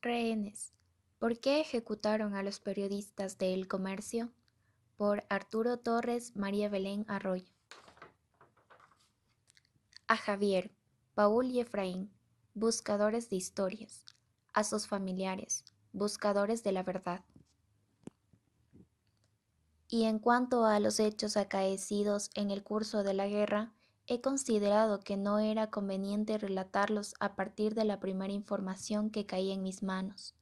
Rehenes. ¿Por qué ejecutaron a los periodistas de El Comercio? Por Arturo Torres, María Belén Arroyo. A Javier, Paul y Efraín, buscadores de historias. A sus familiares, buscadores de la verdad. Y en cuanto a los hechos acaecidos en el curso de la guerra, he considerado que no era conveniente relatarlos a partir de la primera información que caía en mis manos,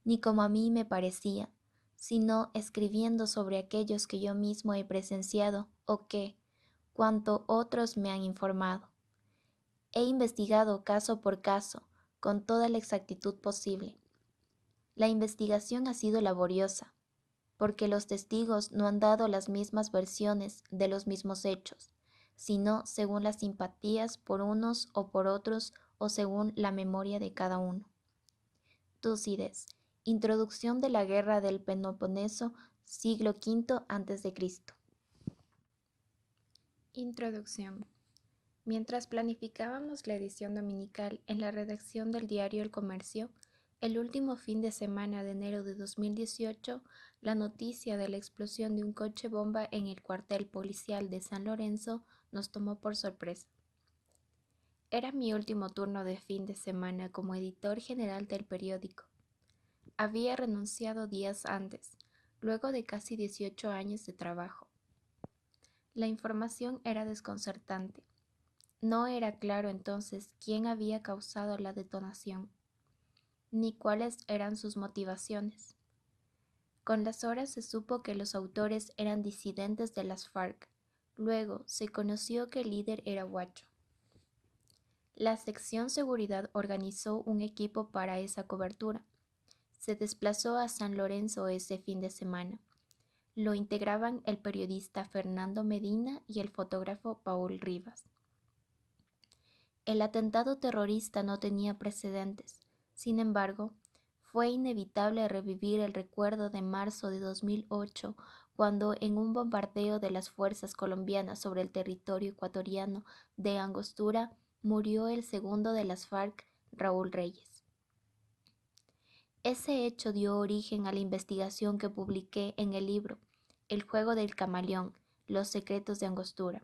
ni como a mí me parecía, sino escribiendo sobre aquellos que yo mismo he presenciado o que, cuanto otros me han informado. He investigado caso por caso, con toda la exactitud posible. La investigación ha sido laboriosa, porque los testigos no han dado las mismas versiones de los mismos hechos, sino según las simpatías por unos o por otros o según la memoria de cada uno. Túcides, Introducción de la Guerra del Peloponeso, siglo V a.C. Introducción. Mientras planificábamos la edición dominical en la redacción del diario El Comercio, el último fin de semana de enero de 2018, la noticia de la explosión de un coche bomba en el cuartel policial de San Lorenzo nos tomó por sorpresa. Era mi último turno de fin de semana como editor general del periódico. Había renunciado días antes, luego de casi 18 años de trabajo. La información era desconcertante. No era claro entonces quién había causado la detonación, ni cuáles eran sus motivaciones. Con las horas se supo que los autores eran disidentes de las FARC. Luego se conoció que el líder era Huacho. La sección seguridad organizó un equipo para esa cobertura. Se desplazó a San Lorenzo ese fin de semana. Lo integraban el periodista Fernando Medina y el fotógrafo Paul Rivas. El atentado terrorista no tenía precedentes. Sin embargo, fue inevitable revivir el recuerdo de marzo de 2008, cuando en un bombardeo de las fuerzas colombianas sobre el territorio ecuatoriano de Angostura murió el segundo de las FARC, Raúl Reyes. Ese hecho dio origen a la investigación que publiqué en el libro El juego del camaleón, los secretos de Angostura,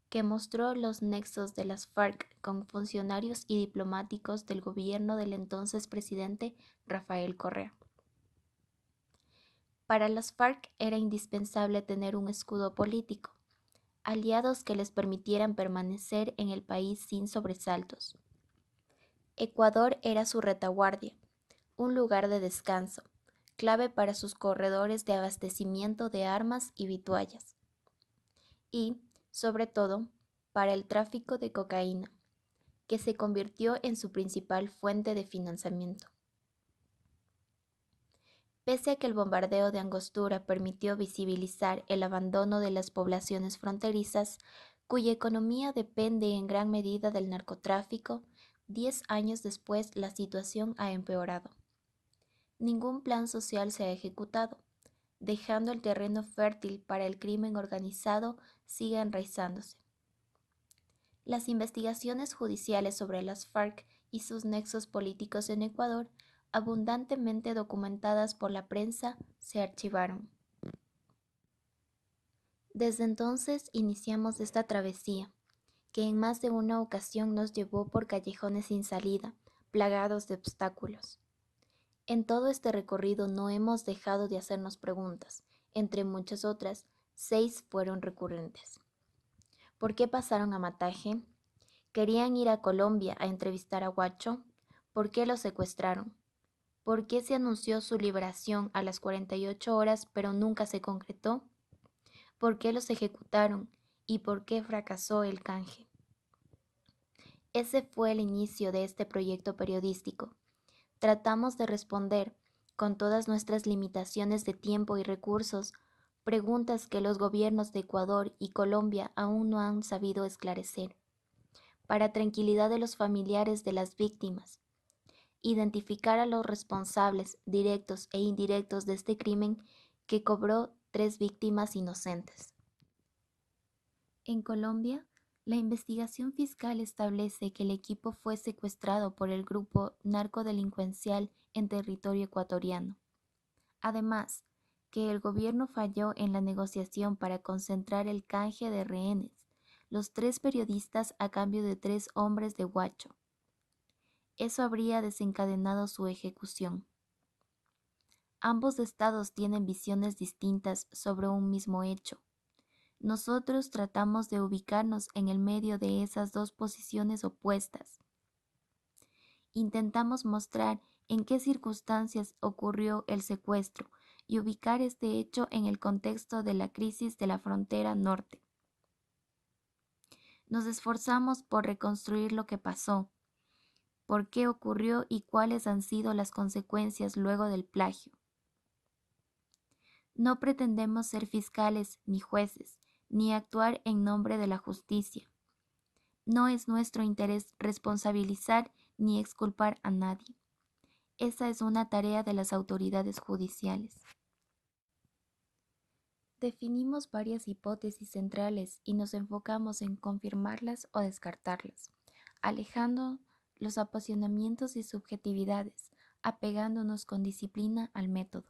que mostró los nexos de las FARC con funcionarios y diplomáticos del gobierno del entonces presidente Rafael Correa. Para las FARC era indispensable tener un escudo político, aliados que les permitieran permanecer en el país sin sobresaltos. Ecuador era su retaguardia, un lugar de descanso, clave para sus corredores de abastecimiento de armas y vituallas. Y, sobre todo, para el tráfico de cocaína, que se convirtió en su principal fuente de financiamiento. Pese a que el bombardeo de Angostura permitió visibilizar el abandono de las poblaciones fronterizas, cuya economía depende en gran medida del narcotráfico, 10 años después la situación ha empeorado. Ningún plan social se ha ejecutado, dejando el terreno fértil para el crimen organizado sigue enraizándose. Las investigaciones judiciales sobre las FARC y sus nexos políticos en Ecuador, abundantemente documentadas por la prensa, se archivaron. Desde entonces iniciamos esta travesía, que en más de una ocasión nos llevó por callejones sin salida, plagados de obstáculos. En todo este recorrido no hemos dejado de hacernos preguntas. Entre muchas otras, 6 fueron recurrentes. ¿Por qué pasaron a Mataje? ¿Querían ir a Colombia a entrevistar a Huacho? ¿Por qué lo secuestraron? ¿Por qué se anunció su liberación a las 48 horas pero nunca se concretó? ¿Por qué los ejecutaron? ¿Y por qué fracasó el canje? Ese fue el inicio de este proyecto periodístico. Tratamos de responder, con todas nuestras limitaciones de tiempo y recursos, preguntas que los gobiernos de Ecuador y Colombia aún no han sabido esclarecer. Para tranquilidad de los familiares de las víctimas, identificar a los responsables directos e indirectos de este crimen que cobró 3 víctimas inocentes. En Colombia, La investigación fiscal establece que el equipo fue secuestrado por el grupo narcodelincuencial en territorio ecuatoriano. Además, que el gobierno falló en la negociación para concentrar el canje de rehenes, los 3 periodistas a cambio de 3 hombres de Huacho. Eso habría desencadenado su ejecución. Ambos estados tienen visiones distintas sobre un mismo hecho. Nosotros tratamos de ubicarnos en el medio de esas dos posiciones opuestas. Intentamos mostrar en qué circunstancias ocurrió el secuestro y ubicar este hecho en el contexto de la crisis de la frontera norte. Nos esforzamos por reconstruir lo que pasó, por qué ocurrió y cuáles han sido las consecuencias luego del plagio. No pretendemos ser fiscales ni jueces, ni actuar en nombre de la justicia. No es nuestro interés responsabilizar ni exculpar a nadie. Esa es una tarea de las autoridades judiciales. Definimos varias hipótesis centrales y nos enfocamos en confirmarlas o descartarlas, alejando los apasionamientos y subjetividades, apegándonos con disciplina al método.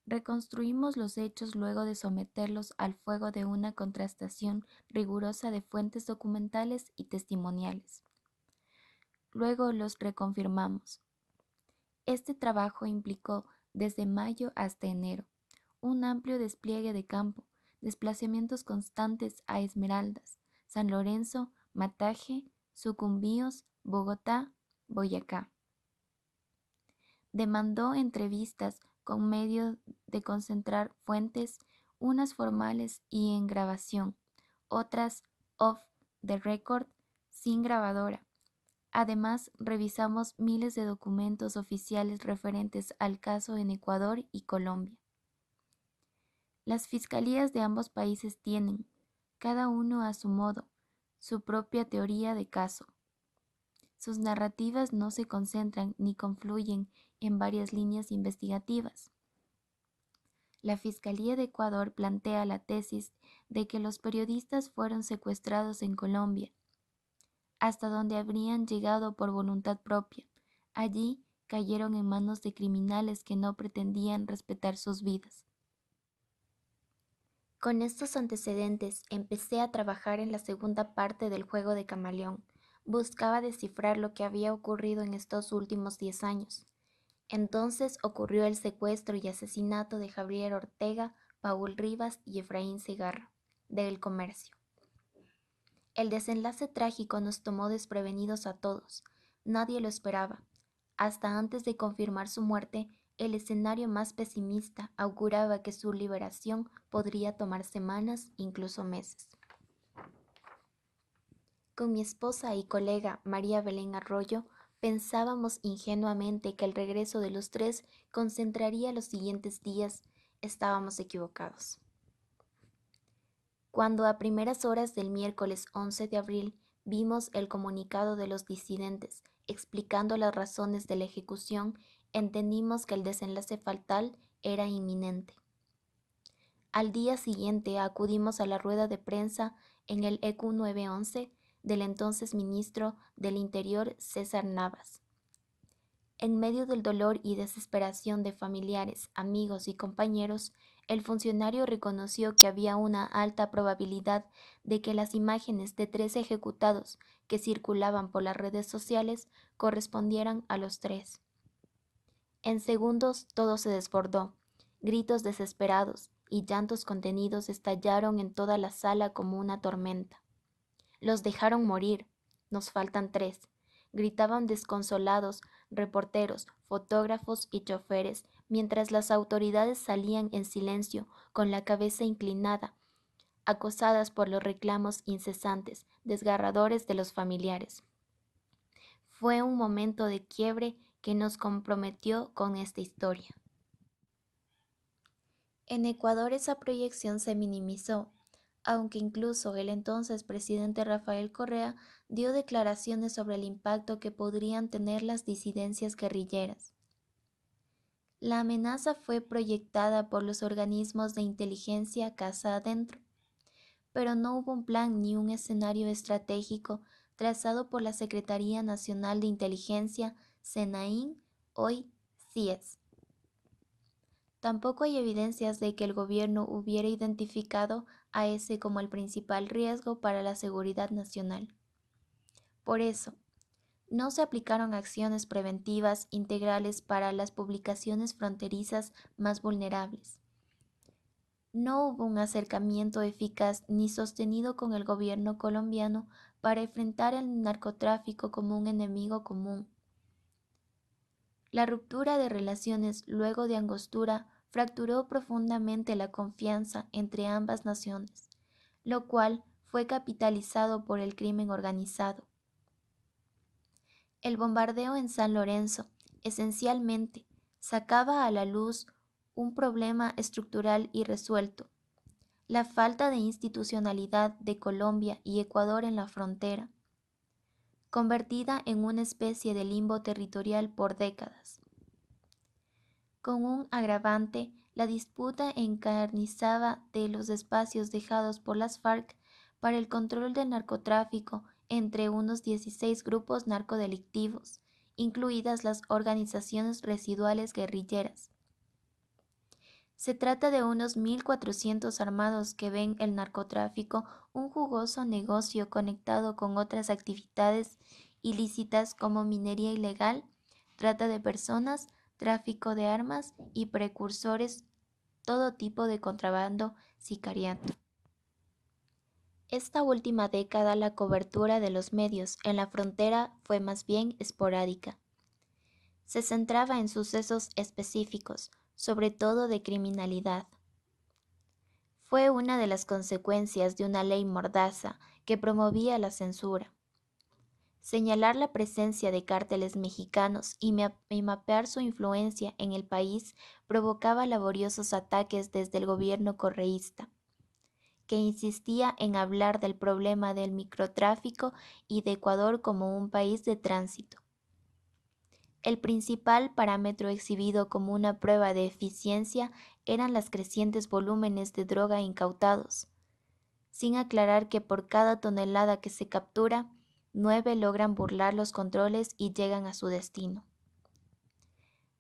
Reconstruimos los hechos luego de someterlos al fuego de una contrastación rigurosa de fuentes documentales y testimoniales. Luego los reconfirmamos. Este trabajo implicó, desde mayo hasta enero, un amplio despliegue de campo, desplazamientos constantes a Esmeraldas, San Lorenzo, Mataje, Sucumbíos, Bogotá, Boyacá. Demandó entrevistas con medio de concentrar fuentes, unas formales y en grabación, otras off the record, sin grabadora. Además, revisamos miles de documentos oficiales referentes al caso en Ecuador y Colombia. Las fiscalías de ambos países tienen, cada uno a su modo, su propia teoría de caso. Sus narrativas no se concentran ni confluyen en varias líneas investigativas. La Fiscalía de Ecuador plantea la tesis de que los periodistas fueron secuestrados en Colombia, hasta donde habrían llegado por voluntad propia. Allí cayeron en manos de criminales que no pretendían respetar sus vidas. Con estos antecedentes empecé a trabajar en la segunda parte del juego de camaleón. Buscaba descifrar lo que había ocurrido en estos últimos 10 años. Entonces ocurrió el secuestro y asesinato de Javier Ortega, Paul Rivas y Efraín Segarra, de El Comercio. El desenlace trágico nos tomó desprevenidos a todos. Nadie lo esperaba. Hasta antes de confirmar su muerte, el escenario más pesimista auguraba que su liberación podría tomar semanas, incluso meses. Con mi esposa y colega María Belén Arroyo, pensábamos ingenuamente que el regreso de los 3 concentraría los siguientes días. Estábamos equivocados. Cuando a primeras horas del miércoles 11 de abril vimos el comunicado de los disidentes explicando las razones de la ejecución, entendimos que el desenlace fatal era inminente. Al día siguiente acudimos a la rueda de prensa en el EQ 911 del entonces ministro del Interior César Navas. En medio del dolor y desesperación de familiares, amigos y compañeros, el funcionario reconoció que había una alta probabilidad de que las imágenes de 3 ejecutados que circulaban por las redes sociales correspondieran a los 3. En segundos todo se desbordó. Gritos desesperados y llantos contenidos estallaron en toda la sala como una tormenta. Los dejaron morir. Nos faltan 3. Gritaban desconsolados reporteros, fotógrafos y choferes, mientras las autoridades salían en silencio, con la cabeza inclinada, acosadas por los reclamos incesantes, desgarradores de los familiares. Fue un momento de quiebre que nos comprometió con esta historia. En Ecuador esa proyección se minimizó, aunque incluso el entonces presidente Rafael Correa dio declaraciones sobre el impacto que podrían tener las disidencias guerrilleras. La amenaza fue proyectada por los organismos de inteligencia casa adentro. pero no hubo un plan ni un escenario estratégico trazado por la Secretaría Nacional de Inteligencia, SENAIN, hoy CIES. Tampoco hay evidencias de que el gobierno hubiera identificado a ese como el principal riesgo para la seguridad nacional. Por eso, no se aplicaron acciones preventivas integrales para las poblaciones fronterizas más vulnerables. No hubo un acercamiento eficaz ni sostenido con el gobierno colombiano para enfrentar el narcotráfico como un enemigo común. La ruptura de relaciones luego de Angostura fracturó profundamente la confianza entre ambas naciones, lo cual fue capitalizado por el crimen organizado. El bombardeo en San Lorenzo, esencialmente, sacaba a la luz un problema estructural irresuelto: la falta de institucionalidad de Colombia y Ecuador en la frontera, convertida en una especie de limbo territorial por décadas. Con un agravante, la disputa encarnizada de los espacios dejados por las FARC para el control del narcotráfico entre unos 16 grupos narcodelictivos, incluidas las organizaciones residuales guerrilleras. Se trata de unos 1.400 armados que ven el narcotráfico un jugoso negocio conectado con otras actividades ilícitas como minería ilegal, trata de personas, tráfico de armas y precursores, todo tipo de contrabando sicariato. Esta última década la cobertura de los medios en la frontera fue más bien esporádica. Se centraba en sucesos específicos, sobre todo de criminalidad. Fue una de las consecuencias de una ley mordaza que promovía la censura. Señalar la presencia de cárteles mexicanos y mapear su influencia en el país provocaba laboriosos ataques desde el gobierno correísta, que insistía en hablar del problema del microtráfico y de Ecuador como un país de tránsito. El principal parámetro exhibido como una prueba de eficiencia eran los crecientes volúmenes de droga incautados, sin aclarar que por cada tonelada que se captura, 9 logran burlar los controles y llegan a su destino.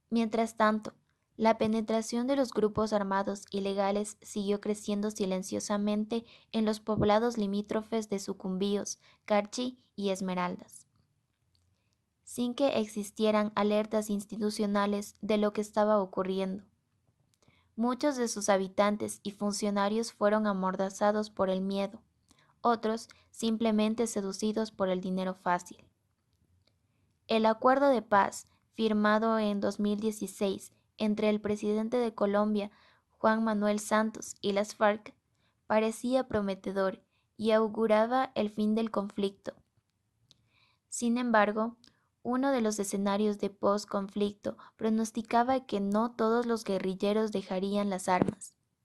Mientras tanto, la penetración de los grupos armados ilegales siguió creciendo silenciosamente en los poblados limítrofes de Sucumbíos, Carchi y Esmeraldas, sin que existieran alertas institucionales de lo que estaba ocurriendo. Muchos de sus habitantes y funcionarios fueron amordazados por el miedo, otros simplemente seducidos por el dinero fácil. El acuerdo de paz, firmado en 2016 entre el presidente de Colombia, Juan Manuel Santos, y las FARC, parecía prometedor y auguraba el fin del conflicto. Sin embargo, uno de los escenarios de post-conflicto pronosticaba que no todos los guerrilleros dejarían las armas.